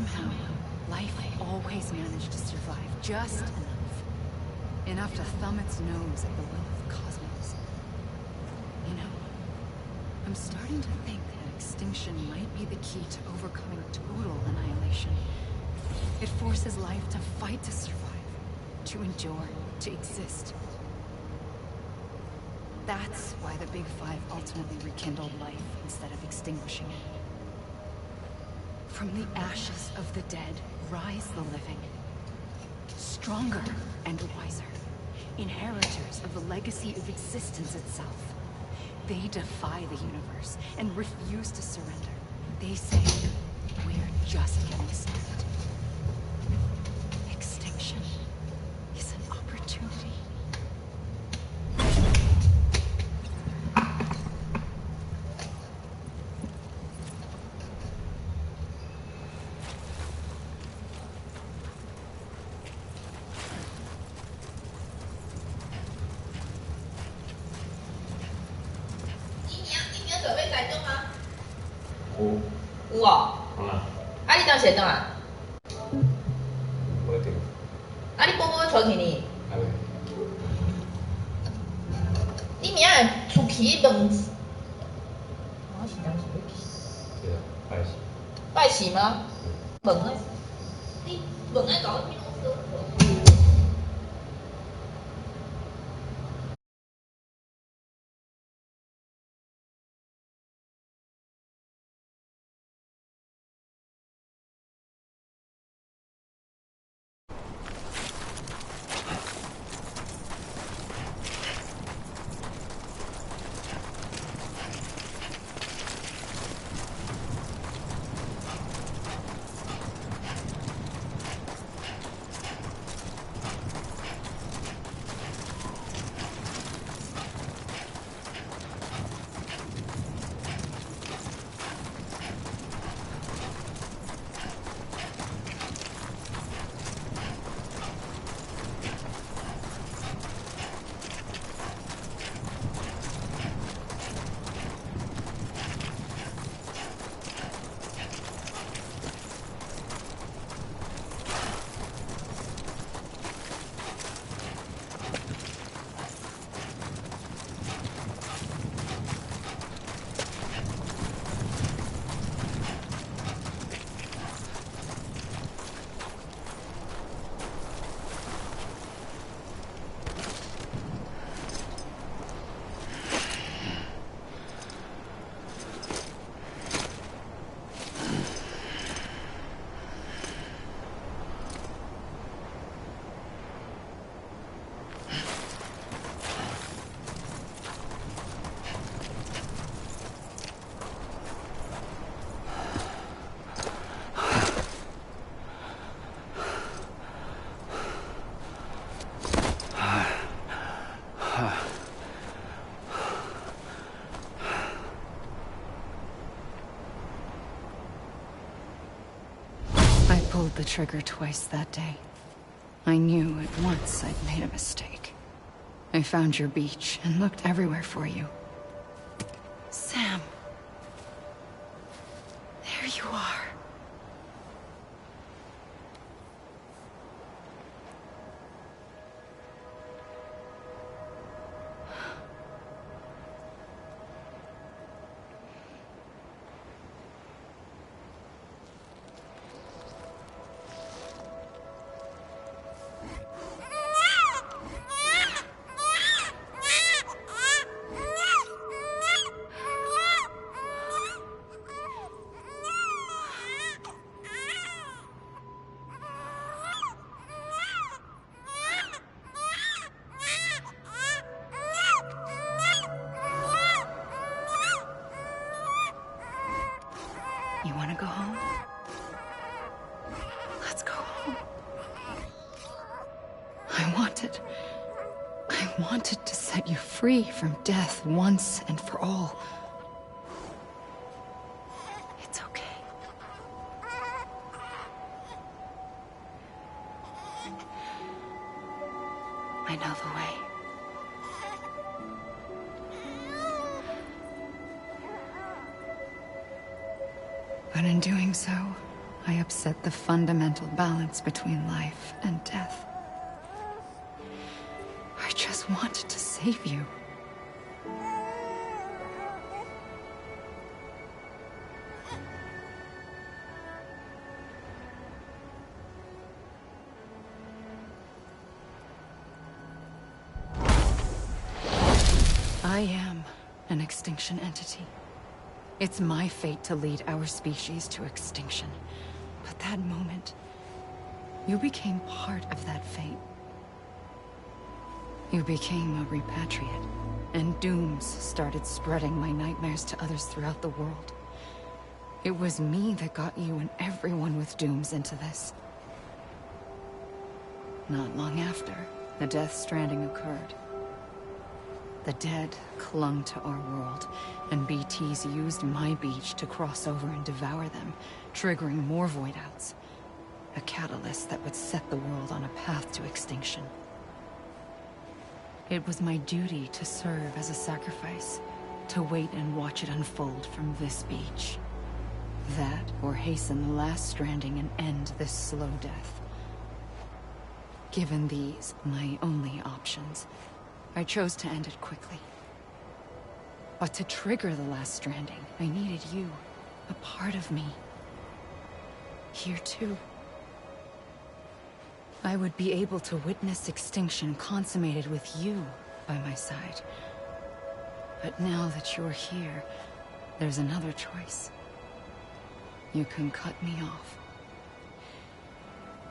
Somehow, life always managed to survive just enough. Enough to thumb its nose at the will of the cosmos. You know, I'm starting to think that extinction might be the key to overcoming total annihilation. It forces life to fight to survive, to endure, to exist. That's why the Big Five ultimately rekindled life instead of extinguishing it. From the ashes of the dead rise the living. Stronger and wiser. Inheritors of the legacy of existence itself. They defy the universe and refuse to surrender. They say, we're just getting started. Extinction is an opportunity. Pulled the trigger twice that day. I knew at once I'd made a mistake. I found your beach and looked everywhere for you. Sam. There you are. You want to go home? Let's go home. I wanted to set you free from death once and for all. It's okay. I know the way. But in doing so, I upset the fundamental balance between life and death. I just wanted to save you. I am an extinction entity. It's my fate to lead our species to extinction. But that moment, you became part of that fate. You became a repatriate, and dooms started spreading my nightmares to others throughout the world. It was me that got you and everyone with dooms into this. Not long after, the DeathStranding occurred. The dead clung to our world, and BTs used my beach to cross over and devour them, triggering more void-outs. A catalyst that would set the world on a path to extinction. It was my duty to serve as a sacrifice, to wait and watch it unfold from this beach. That, or hasten the last stranding and end this slow death. Given these, my only options, I chose to end it quickly. But to trigger the last stranding, I needed you, a part of me. Here too. I would be able to witness extinction consummated with you by my side. But now that you're here, there's another choice. You can cut me off.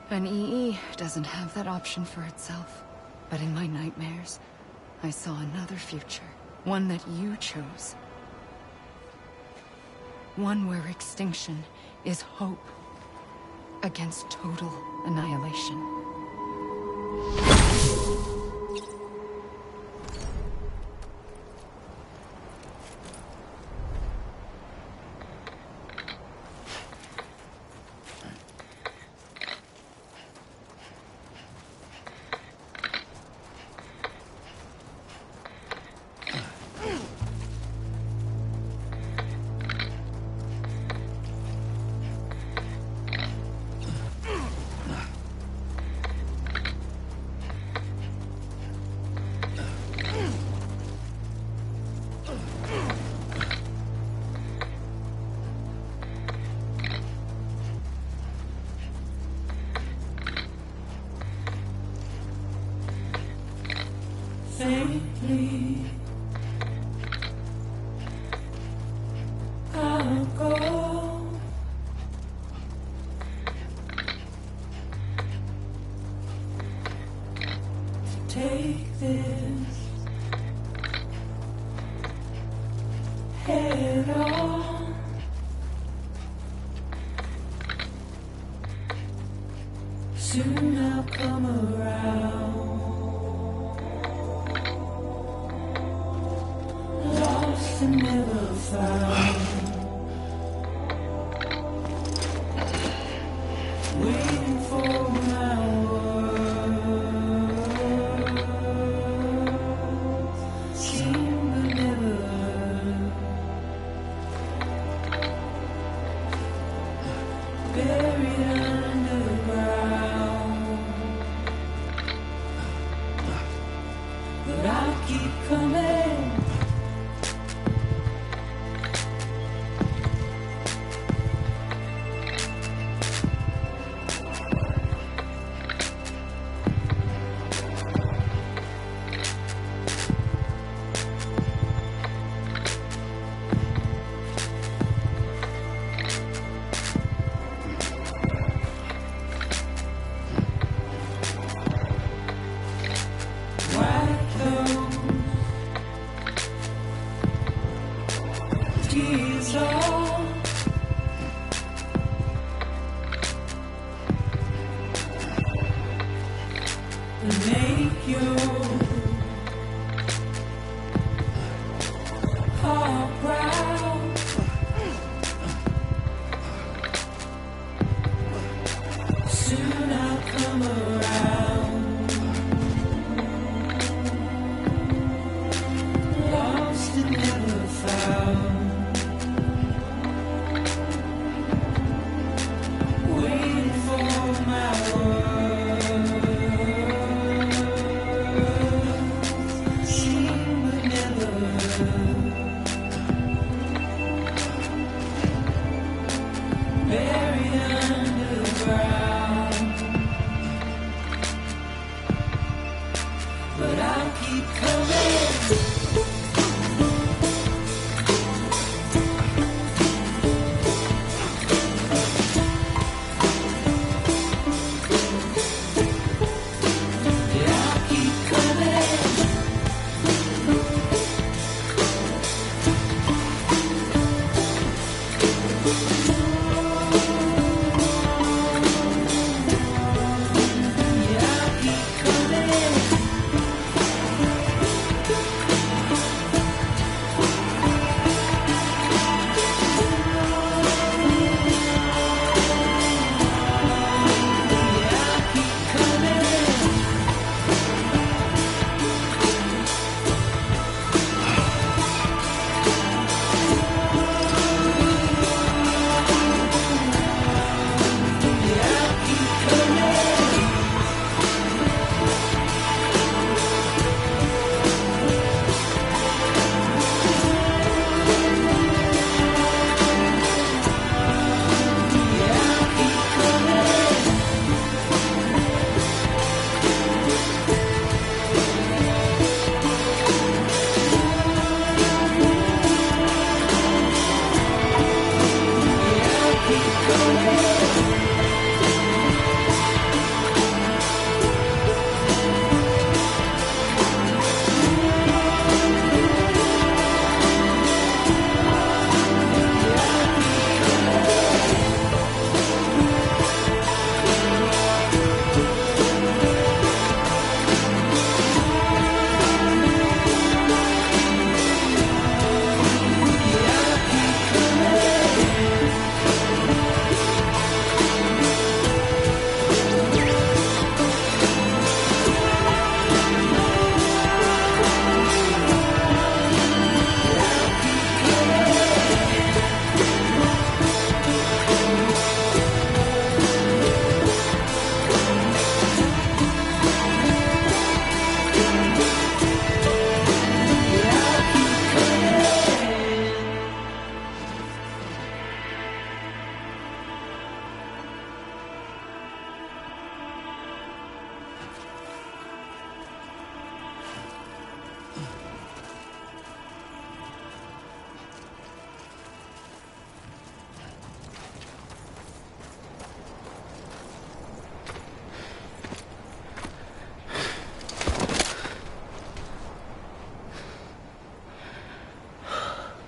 An EE doesn't have that option for itself. But in my nightmares, I saw another future. One that you chose. One where extinction is hope against total annihilation. Faintly, I'll go. Take this head on. Soon I'll come around. Lost and never found. Waiting for my words. Seen but never heard. Buried underground. But I'll keep coming. buried underground. But I'll keep coming.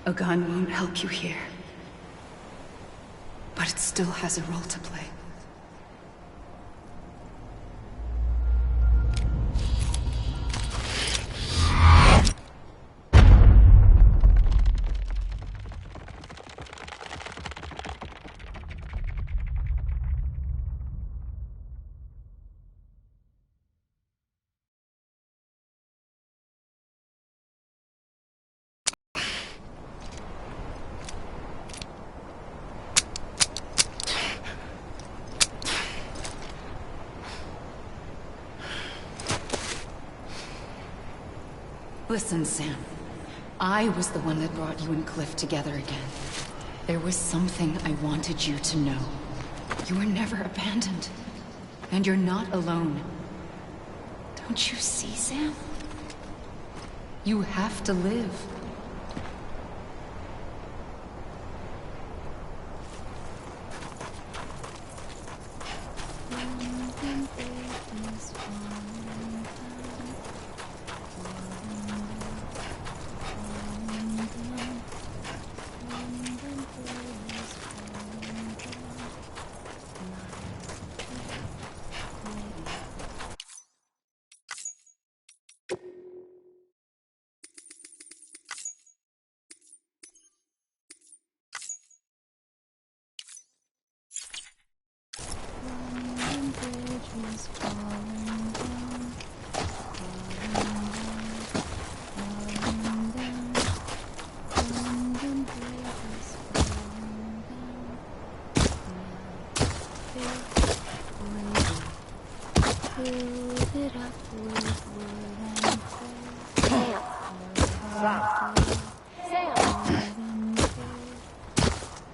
A gun won't help you here. But it still has a role to play. Listen, Sam. I was the one that brought you and Cliff together again. There was something I wanted you to know. You were never abandoned. And you're not alone. Don't you see, Sam? You have to live.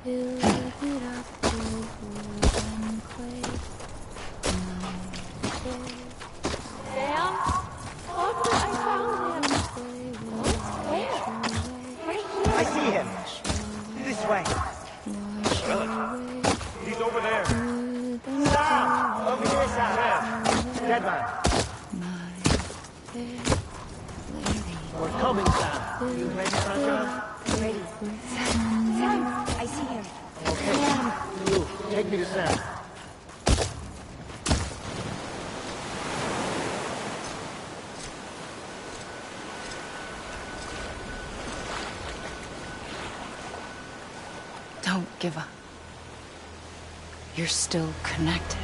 Build it up Sam? Look, I found him. Where? Right here. I see him. This way. He's over there. Sam! Over here, Sam. Dead man. We're coming, Sam. You ready, Sandra? Ready. Sam, I see him. Okay. You, take me to Sam. Don't give up. You're still connected.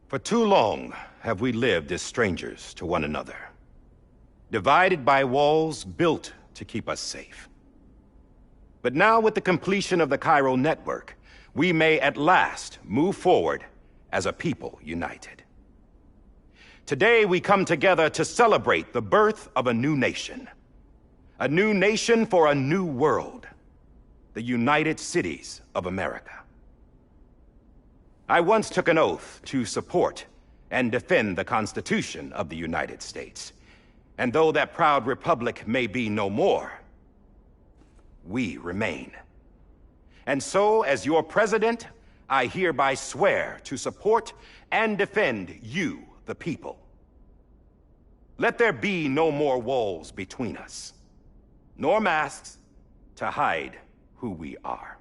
For too long have we lived as strangers to one another, divided by walls built to keep us safe. But now, with the completion of the Cairo network, we may at last move forward as a people united. Today, we come together to celebrate the birth of a new nation for a new world, the United Cities of America. I once took an oath to support and defend the Constitution of the United States. And though that proud republic may be no more, we remain. And so, as your president, I hereby swear to support and defend you, the people. Let there be no more walls between us, nor masks to hide who we are.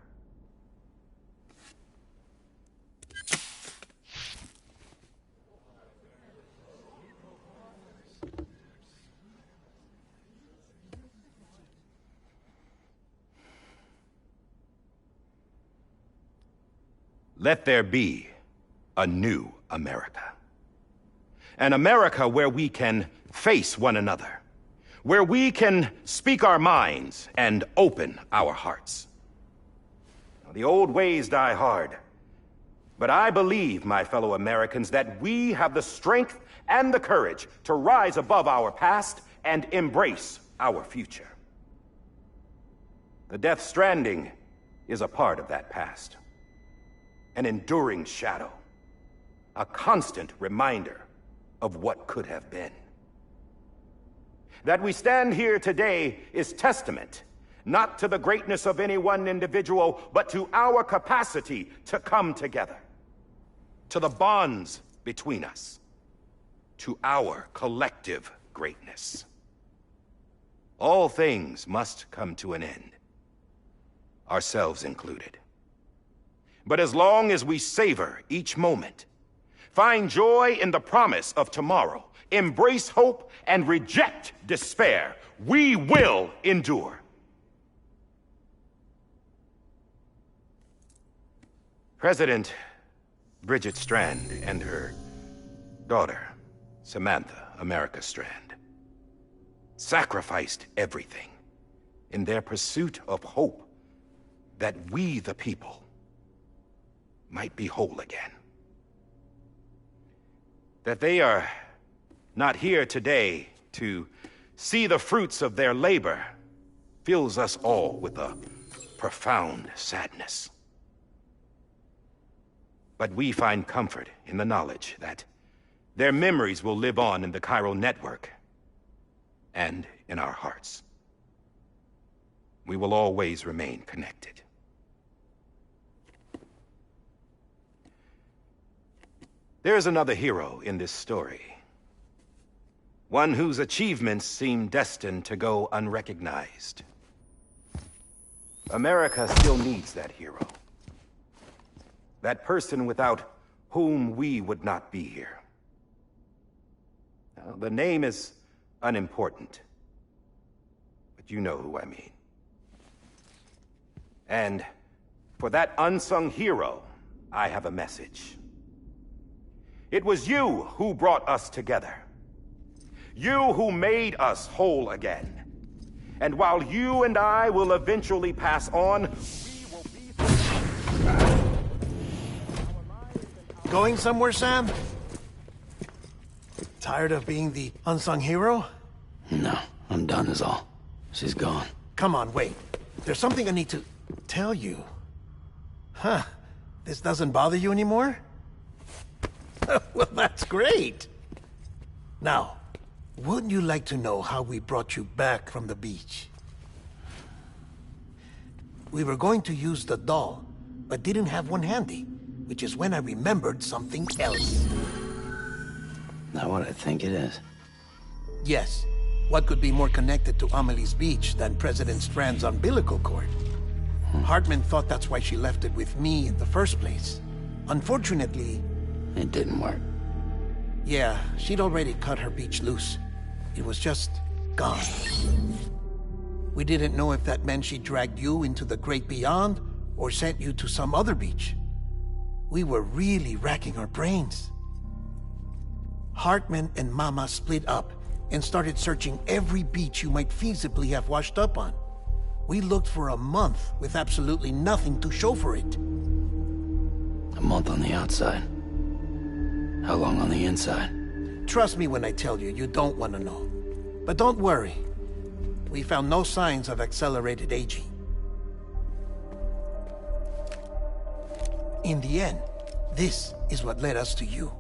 Let there be a new America. An America where we can face one another, where we can speak our minds and open our hearts. The old ways die hard, but I believe, my fellow Americans, that we have the strength and the courage to rise above our past and embrace our future. The DeathStranding is a part of that past. An enduring shadow. A constant reminder of what could have been. That we stand here today is testament, not to the greatness of any one individual, but to our capacity to come together. To the bonds between us. To our collective greatness. All things must come to an end. Ourselves included. But as long as we savor each moment, find joy in the promise of tomorrow, embrace hope, and reject despair, we will endure. President Bridget Strand and her daughter, Samantha America Strand, sacrificed everything in their pursuit of hope that we, the people, might be whole again. That they are not here today to see the fruits of their labor fills us all with a profound sadness. But we find comfort in the knowledge that their memories will live on in the chiral network and in our hearts. We will always remain connected. There's another hero in this story. One whose achievements seem destined to go unrecognized. America still needs that hero. That person without whom we would not be here. Now, the name is unimportant, but you know who I mean. And for that unsung hero, I have a message. It was you who brought us together. You who made us whole again. And while you and I will eventually pass on, we will be... Going somewhere, Sam? Tired of being the unsung hero? No, I'm done is all. She's gone. Come on, wait. There's something I need to tell you. Huh. This doesn't bother you anymore? Well, that's great. Now, wouldn't you like to know how we brought you back from the beach? We were going to use the doll, but didn't have one handy, which is when I remembered something else. Not what I think it is. Yes. What could be more connected to Amelie's beach than President Strand's umbilical cord? Hartman thought that's why she left it with me in the first place. Unfortunately... It didn't work. Yeah, she'd already cut her beach loose. It was just gone. We didn't know if that meant she dragged you into the great beyond, or sent you to some other beach. We were really racking our brains. Hartman and Mama split up and started searching every beach you might feasibly have washed up on. We looked for a month with absolutely nothing to show for it. A month on the outside. How long on the inside? Trust me when I tell you, you don't want to know. But don't worry. We found no signs of accelerated aging. In the end, this is what led us to you.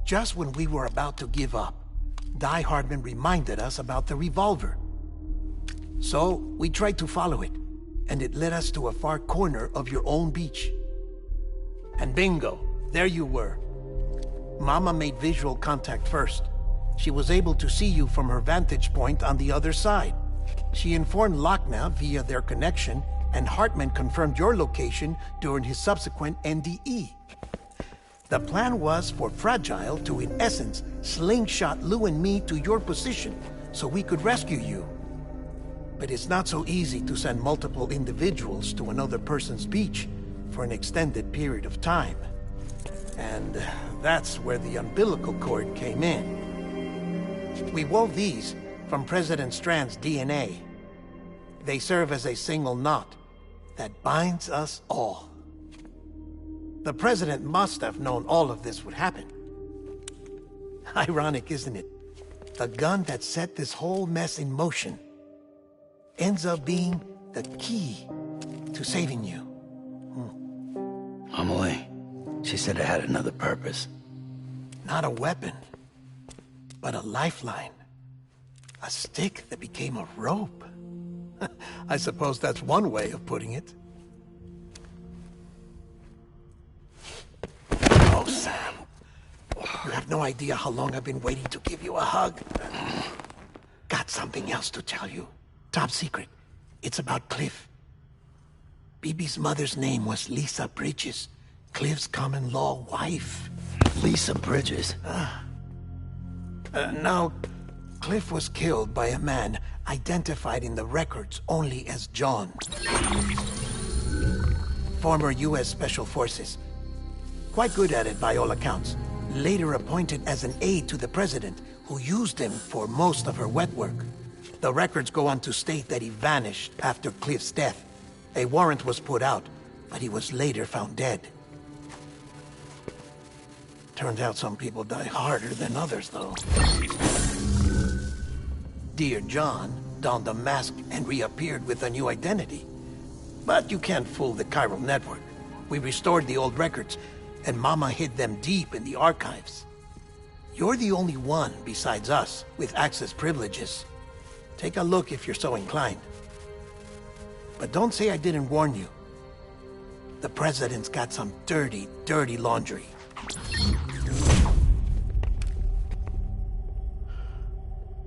Just when we were about to give up, Die Hardman reminded us about the revolver. So, we tried to follow it, and it led us to a far corner of your own beach. And bingo, there you were. Mama made visual contact first. She was able to see you from her vantage point on the other side. She informed Lochna via their connection, and Hartman confirmed your location during his subsequent NDE. The plan was for Fragile to, in essence, slingshot Lou and me to your position so we could rescue you. But it's not so easy to send multiple individuals to another person's beach for an extended period of time. And that's where the umbilical cord came in. We wove these from President Strand's DNA. They serve as a single knot that binds us all. The President must have known all of this would happen. Ironic, isn't it? The gun that set this whole mess in motion ends up being the key to saving you. Amelie, she said it had another purpose. Not a weapon, but a lifeline. A stick that became a rope. I suppose that's one way of putting it. Oh, Sam. You have no idea how long I've been waiting to give you a hug. Got something else to tell you. Top secret. It's about Cliff. Bibi's mother's name was Lisa Bridges, Cliff's common-law wife. Lisa Bridges? Now, Cliff was killed by a man identified in the records only as John. Former U.S. Special Forces. Quite good at it by all accounts. Later appointed as an aide to the president, who used him for most of her wet work. The records go on to state that he vanished after Cliff's death. A warrant was put out, but he was later found dead. Turns out some people die harder than others, though. Dear John donned a mask and reappeared with a new identity. But you can't fool the chiral network. We restored the old records, and Mama hid them deep in the archives. You're the only one, besides us, with access privileges. Take a look if you're so inclined. But don't say I didn't warn you. The president's got some dirty, dirty laundry.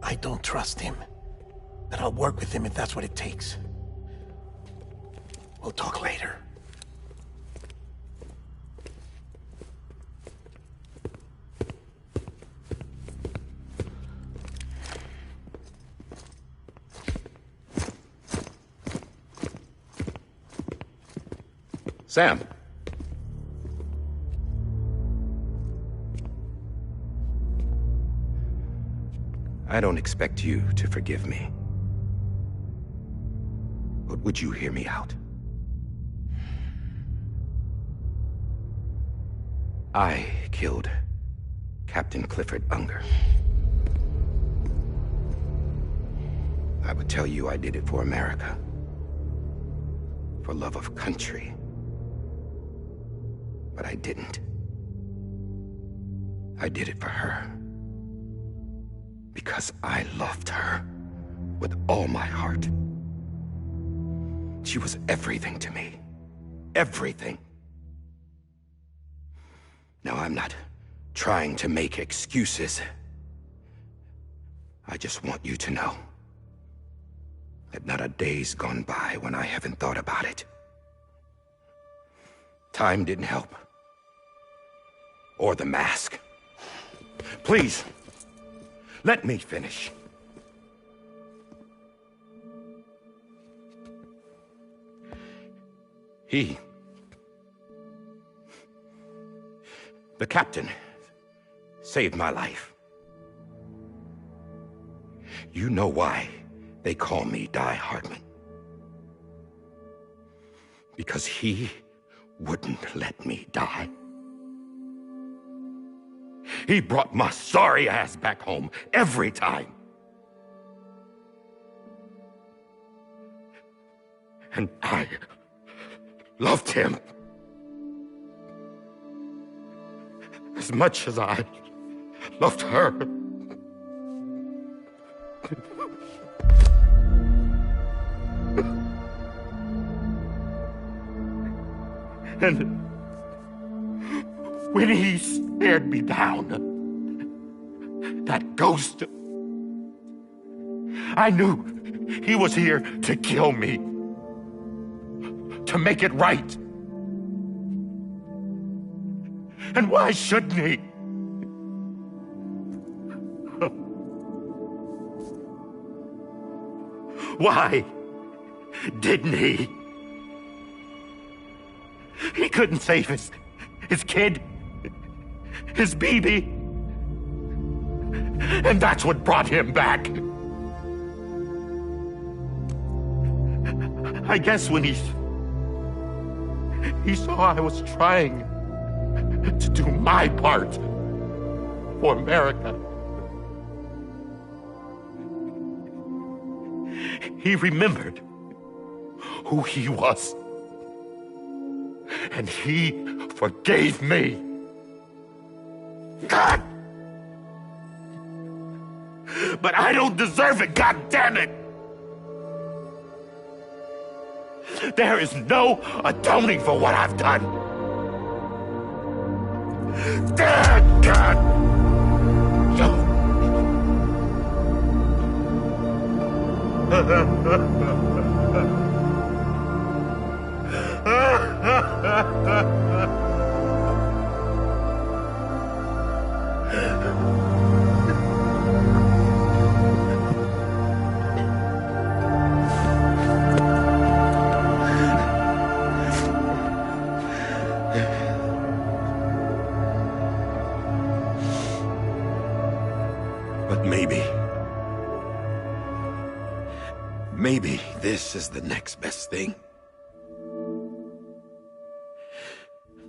I don't trust him, but I'll work with him if that's what it takes. We'll talk later. Sam. I don't expect you to forgive me. But would you hear me out? I killed Captain Clifford Unger. I would tell you I did it for America. For love of country. But I didn't. I did it for her. Because I loved her with all my heart. She was everything to me. Everything. Now, I'm not trying to make excuses. I just want you to know that not a day's gone by when I haven't thought about it. Time didn't help. Or the mask. Please, let me finish. The captain, saved my life. You know why they call me Die Hardman. Because he wouldn't let me die. He brought my sorry ass back home every time. And I loved him as much as I loved her. And when he stared me down, that ghost, I knew he was here to kill me, to make it right. And why shouldn't he? Why didn't he? He couldn't save his kid, his baby. And that's what brought him back. I guess when he saw I was trying to do my part for America, he remembered who he was. And he forgave me. God! But I don't deserve it, God damn it! There is no atoning for what I've done. Damn, God! But maybe this is the next best thing.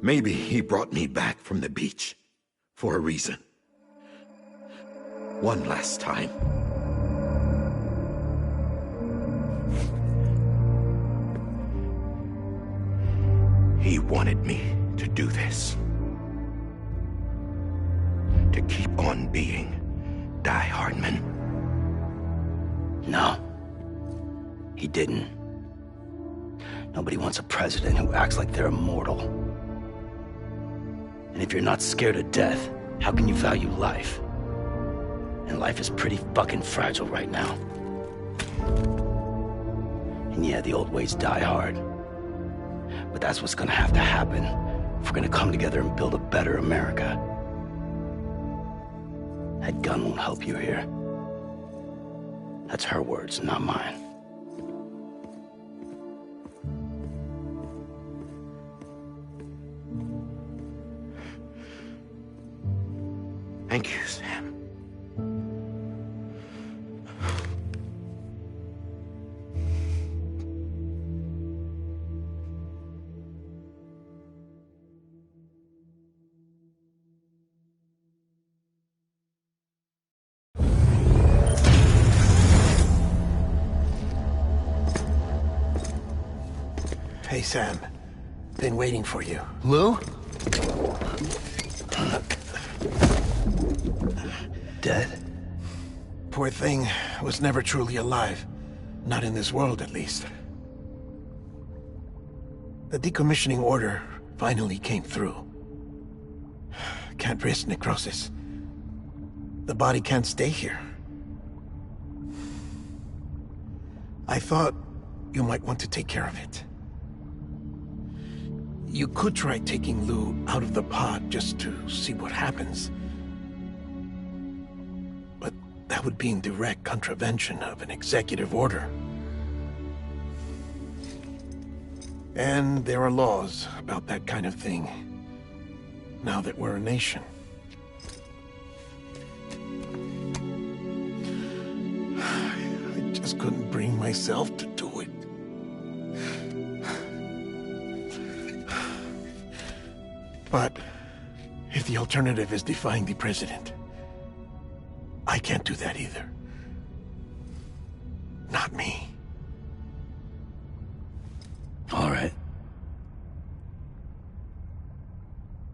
Maybe he brought me back from the beach for a reason. One last time. He wanted me to do this. To keep on being Die Hardman. No. He didn't. Nobody wants a president who acts like they're immortal. And if you're not scared of death, how can you value life? And life is pretty fucking fragile right now. And yeah, the old ways die hard. But that's what's gonna have to happen if we're gonna come together and build a better America. That gun won't help you here. That's her words, not mine. Thank you, Sam. Hey, Sam. Been waiting for you. Lou? Dead? Poor thing was never truly alive. Not in this world, at least. The decommissioning order finally came through. Can't risk necrosis. The body can't stay here. I thought you might want to take care of it. You could try taking Lou out of the pod just to see what happens. But that would be in direct contravention of an executive order. And there are laws about that kind of thing, now that we're a nation. I just couldn't bring myself to do it. But if the alternative is defying the president, I can't do that either. Not me. All right.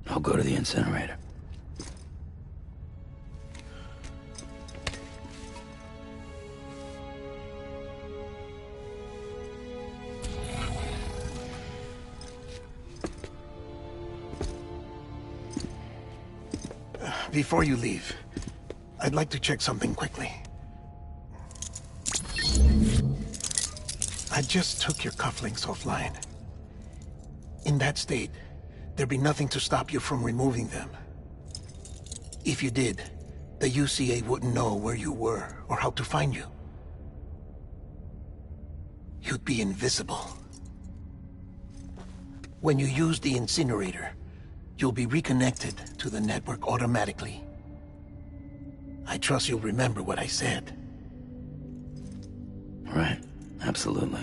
I'll go to the incinerator. Before you leave, I'd like to check something quickly. I just took your cufflinks offline. In that state, there'd be nothing to stop you from removing them. If you did, the UCA wouldn't know where you were or how to find you. You'd be invisible. When you use the incinerator, you'll be reconnected to the network automatically. I trust you'll remember what I said. Right. Absolutely.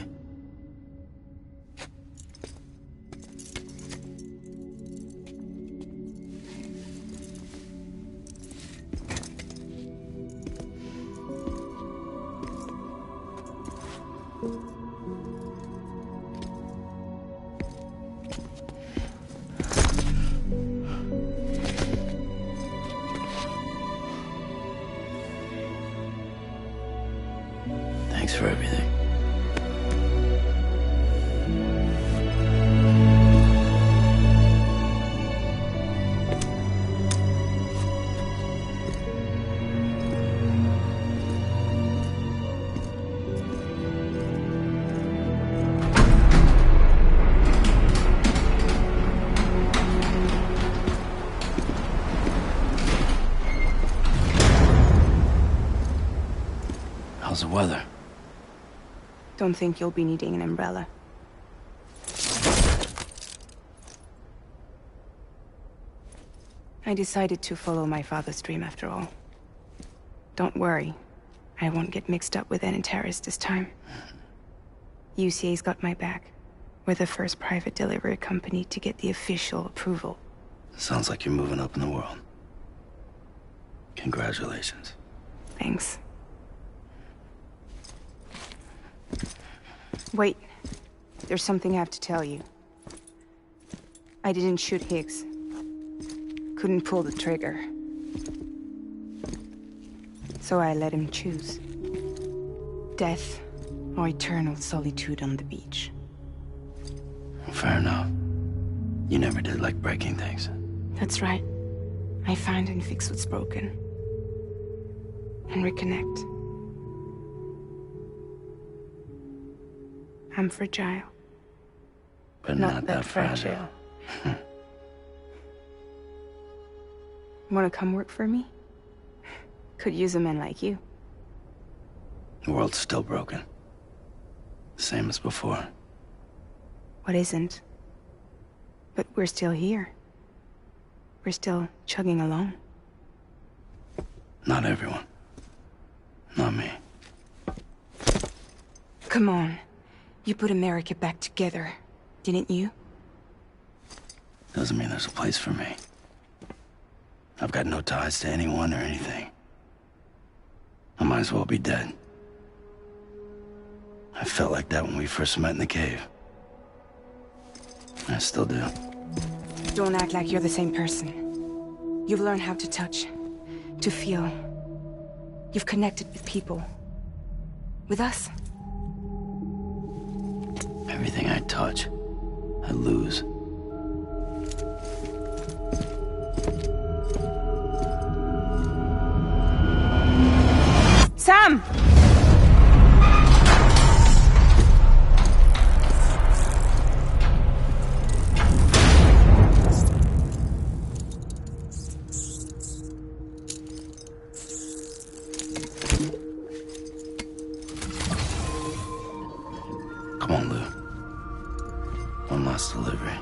weather. Don't think you'll be needing an umbrella. I decided to follow my father's dream after all. Don't worry. I won't get mixed up with any terrorists this time. UCA's got my back. We're the first private delivery company to get the official approval. Sounds like you're moving up in the world. Congratulations. Thanks. Wait. There's something I have to tell you. I didn't shoot Higgs. Couldn't pull the trigger. So I let him choose. Death or eternal solitude on the beach. Fair enough. You never did like breaking things. That's right. I find and fix what's broken. And reconnect. I'm fragile. But not that fragile. Wanna come work for me? Could use a man like you. The world's still broken. Same as before. What isn't? But we're still here. We're still chugging along. Not everyone. Not me. Come on. You put America back together, didn't you? Doesn't mean there's a place for me. I've got no ties to anyone or anything. I might as well be dead. I felt like that when we first met in the cave. I still do. Don't act like you're the same person. You've learned how to touch, to feel. You've connected with people. With us. Everything I touch, I lose. Sam! Come on, Lou. One last delivery.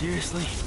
Seriously?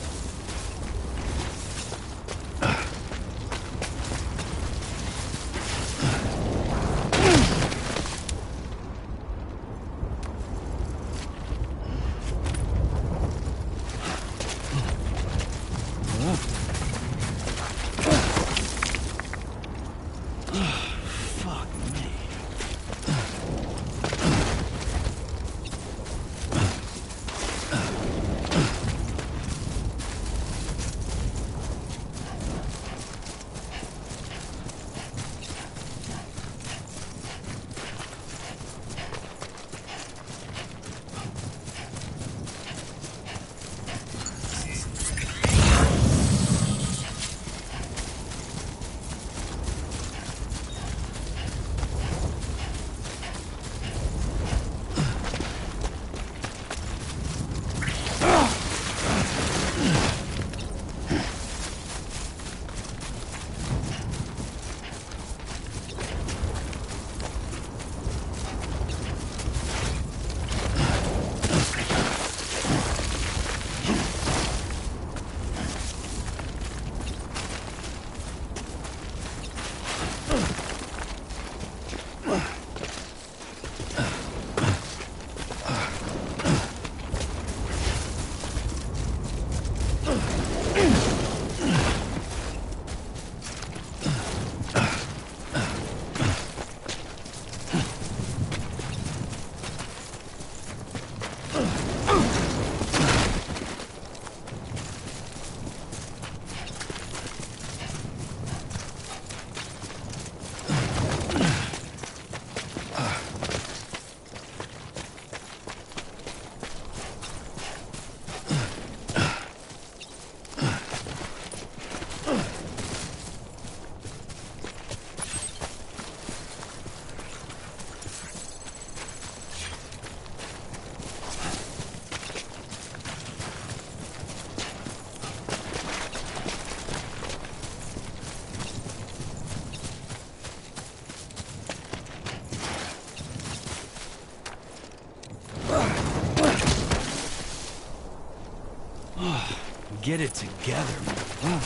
Get it together, man.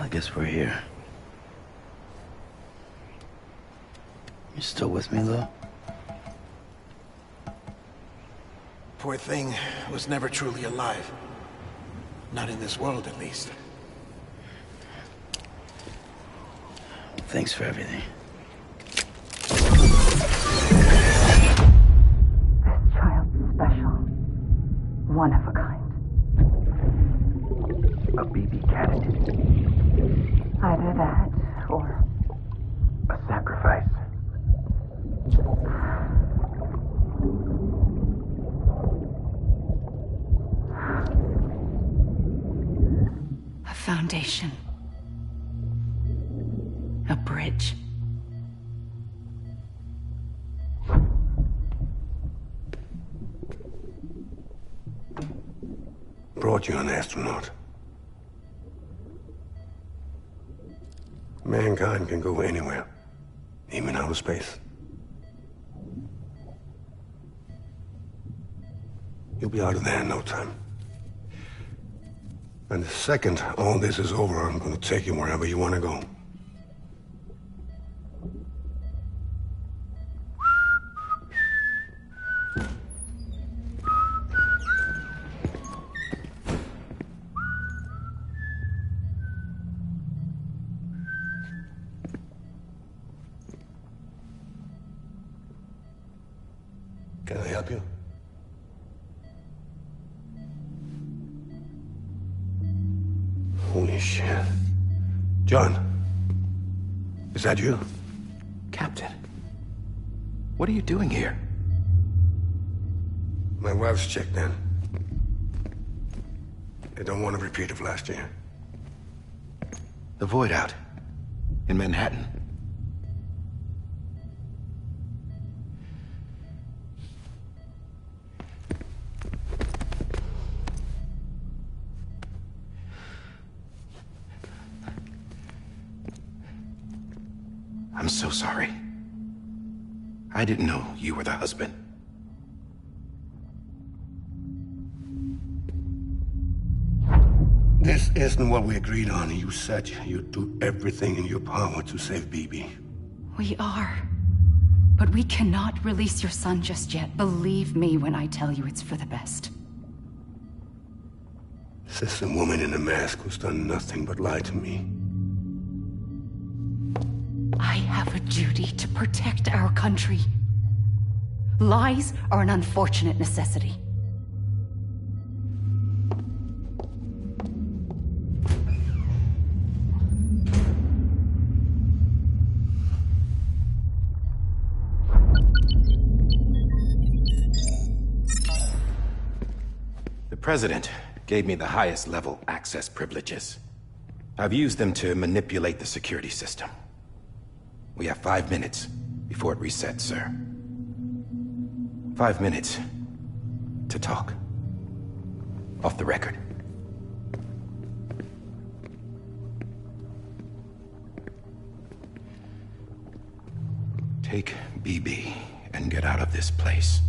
I guess we're here. You still with me, though? Poor thing was never truly alive. Not in this world, at least. Thanks for everything. This child's special. One of a kind. A BB candidate. Either that, or... A sacrifice. a foundation. A bridge. Brought you an astronaut. Mankind can go anywhere, even outer space. You'll be out of there in no time. And the second all this is over, I'm gonna take you wherever you want to go. Can I help you? Holy shit. John, is that you? Captain, what are you doing here? My wife's checked in. They don't want a repeat of last year. The Void out in Manhattan. I'm so sorry. I didn't know you were the husband. This isn't what we agreed on. You said you'd do everything in your power to save BB. We are. But we cannot release your son just yet. Believe me when I tell you it's for the best. This is a woman in a mask who's done nothing but lie to me. I have a duty to protect our country. Lies are an unfortunate necessity. The President gave me the highest level access privileges. I've used them to manipulate the security system. We have 5 minutes before it resets, sir. 5 minutes to talk. Off the record. Take BB and get out of this place.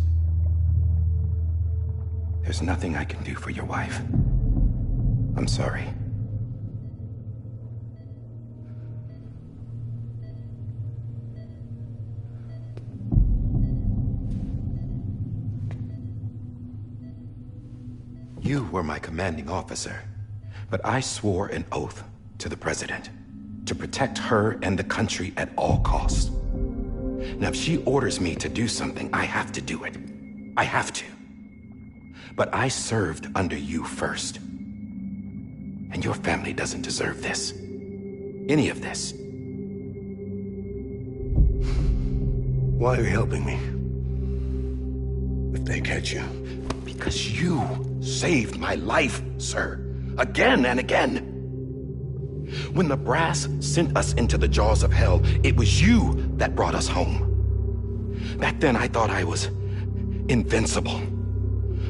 There's nothing I can do for your wife. I'm sorry. You were my commanding officer, but I swore an oath to the President to protect her and the country at all costs. Now, if she orders me to do something, I have to do it. I have to. But I served under you first. And your family doesn't deserve this. Any of this. Why are you helping me? If they catch you. Because you saved my life, sir. Again and again. When the brass sent us into the jaws of hell, it was you that brought us home. Back then, I thought I was invincible.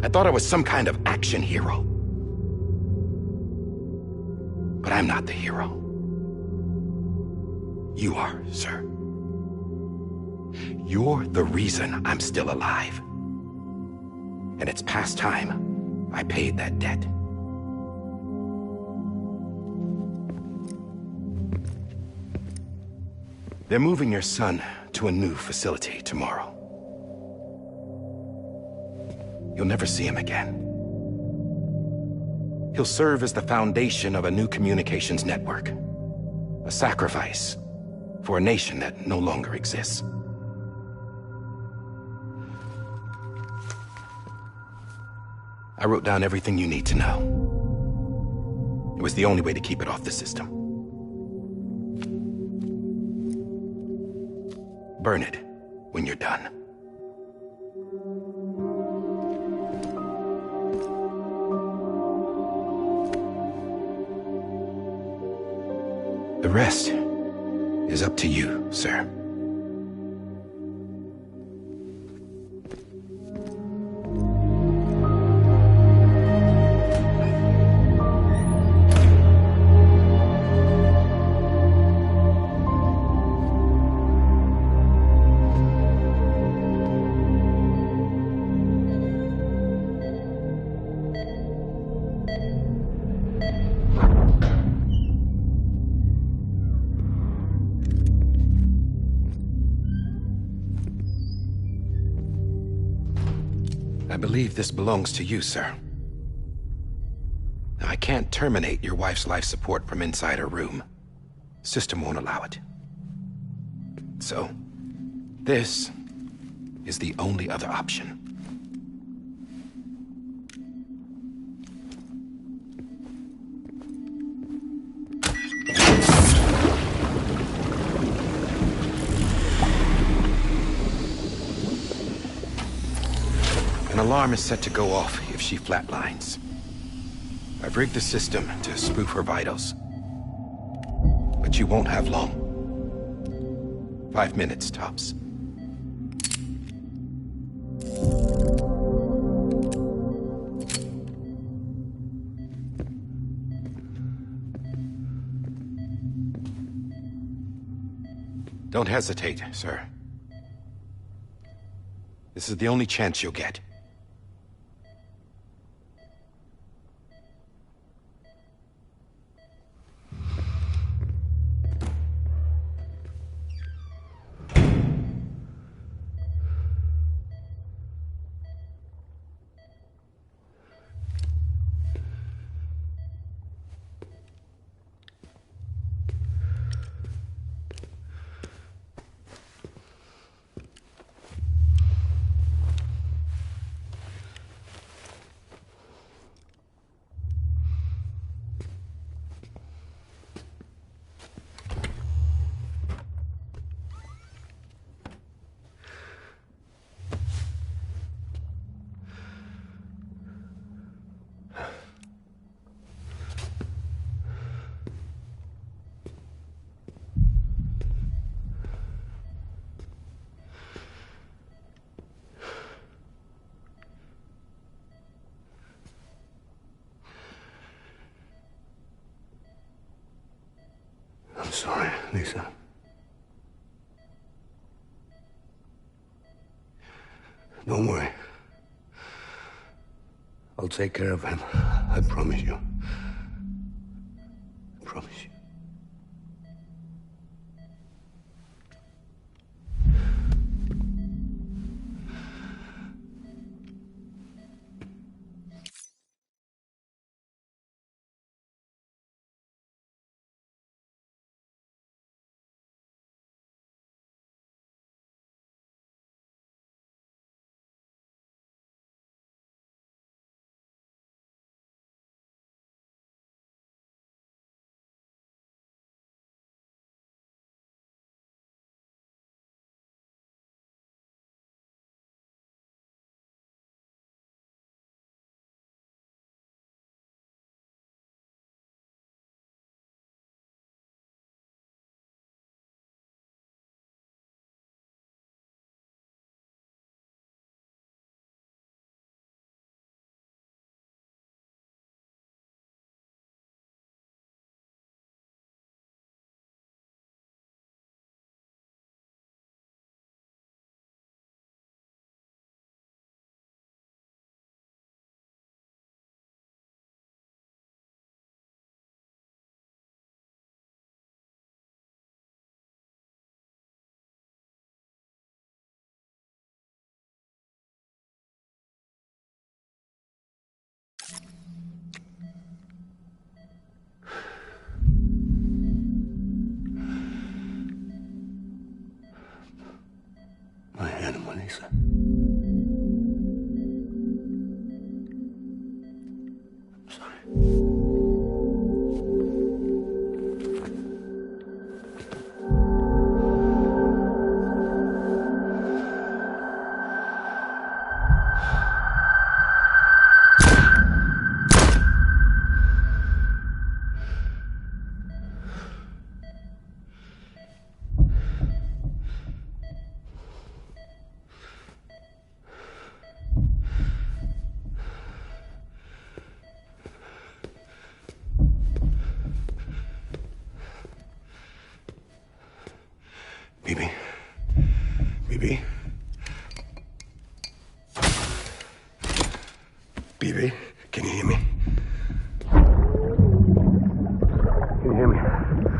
I thought I was some kind of action hero. But I'm not the hero. You are, sir. You're the reason I'm still alive. And it's past time I paid that debt. They're moving your son to a new facility tomorrow. You'll never see him again. He'll serve as the foundation of a new communications network. A sacrifice for a nation that no longer exists. I wrote down everything you need to know. It was the only way to keep it off the system. Burn it when you're done. The rest is up to you, sir. I believe this belongs to you, sir. Now, I can't terminate your wife's life support from inside her room. System won't allow it. So, this is the only other option. An alarm is set to go off if she flatlines. I've rigged the system to spoof her vitals. But you won't have long. 5 minutes, tops. Don't hesitate, sir. This is the only chance you'll get. I'm sorry, Lisa. Don't worry. I'll take care of him. I promise you. I promise you. Lisa. I'm sorry. BB? BB? BB? Can you hear me? Can you hear me?